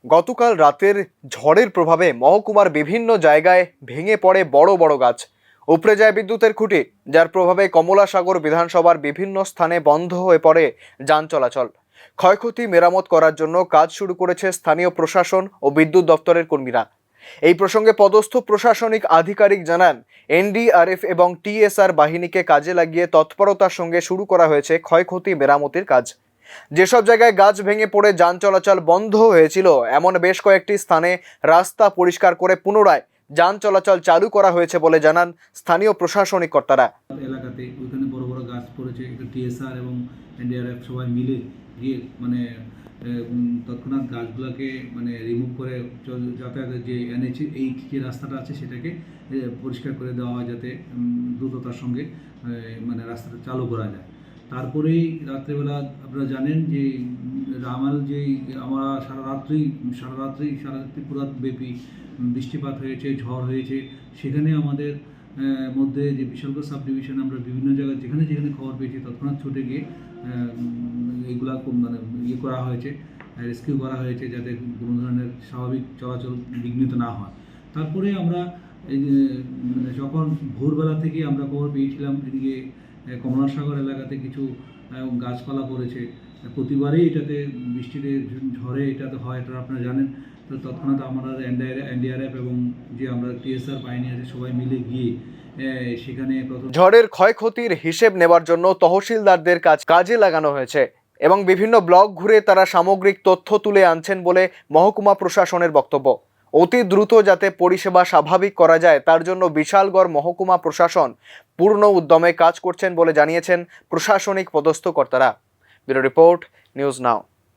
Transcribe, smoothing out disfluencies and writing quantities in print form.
গতকাল রাতের ঝড়ের প্রভাবে মহকুমার বিভিন্ন জায়গায় ভেঙে পড়ে বড় বড় গাছ, উপড়ে যায় বিদ্যুতের খুঁটি, যার প্রভাবে কমলাসাগর বিধানসভার বিভিন্ন স্থানে বন্ধ হয়ে পড়ে যান চলাচল। ক্ষয়ক্ষতি মেরামত করার জন্য কাজ শুরু করেছে স্থানীয় প্রশাসন ও বিদ্যুৎ দপ্তরের কর্মীরা। এই প্রসঙ্গে পদস্থ প্রশাসনিক আধিকারিক জানান, এনডিআরএফ এবং টিএসআর বাহিনীকে কাজে লাগিয়ে তৎপরতার সঙ্গে শুরু করা হয়েছে ক্ষয়ক্ষতি মেরামতির কাজ। যেসব জায়গায় গাছ ভেঙে পড়ে যান চলাচল বন্ধ হয়েছিল, এমন বেশ কয়েকটি স্থানে রাস্তা পরিষ্কার করে পুনরায় যান চলাচল চালু করা হয়েছে বলে জানান স্থানীয় প্রশাসনিক কর্তারা। এলাকাতে ওইখানে বড় বড় গাছ পড়েছে, একটু টিএসআর এবং এনডিআরএফ সবাই মিলে গিয়ে তৎক্ষণাৎ গাছগুলোকে রিমুভ করে যাতায়াতের যে এনএইচ এই যে রাস্তাটা আছে সেটাকে পরিষ্কার করে দেওয়া হয়, যাতে দ্রুততার সঙ্গে রাস্তাটা চালু করা যায়। তারপরেই রাত্রেবেলা আপনারা জানেন যে রামাল যেই আমরা সারা রাত্রি পুরো ব্যাপী বৃষ্টিপাত হয়েছে, ঝড় হয়েছে। সেখানে আমাদের মধ্যে যে বিশালগড় সাব ডিভিশন আমরা বিভিন্ন জায়গায় যেখানে যেখানে খবর পেয়েছি তৎক্ষণাৎ ছুটে গিয়ে এইগুলা করা হয়েছে, রেস্কিউ করা হয়েছে, যাতে কোনো ধরনের স্বাভাবিক চলাচল বিঘ্নিত না হয়। তারপরে আমরা যখন ভোরবেলা থেকে আমরা খবর পেয়েছিলাম এদিকে কমলাসাগর এলাকাতে কিছু গাছপালা পড়েছে। প্রতিবারেই এটাতে বৃষ্টিতে ঝড়ে এটাতে হয়, এটা আপনারা জানেন। তো তৎক্ষণাৎ আমরা এনডিআরএফ এবং যে আমরা টিএসআর বাহিনী আছে সবাই মিলে গিয়ে সেখানে ঝড়ের ক্ষয়ক্ষতির হিসেব নেওয়ার জন্য তহসিলদারদের কাজে লাগানো হয়েছে এবং বিভিন্ন ব্লক ঘুরে তারা সামগ্রিক তথ্য তুলে আনছেন বলে মহকুমা প্রশাসনের বক্তব্য। অতি দ্রুত যাতে পরিষেবা স্বাভাবিক করা যায় তার জন্য বিশালগড় মহকুমা প্রশাসন পূর্ণ উদ্যমে কাজ করছেন বলে জানিয়েছেন প্রশাসনিক পদস্থ কর্তারা। Bureau report, news now.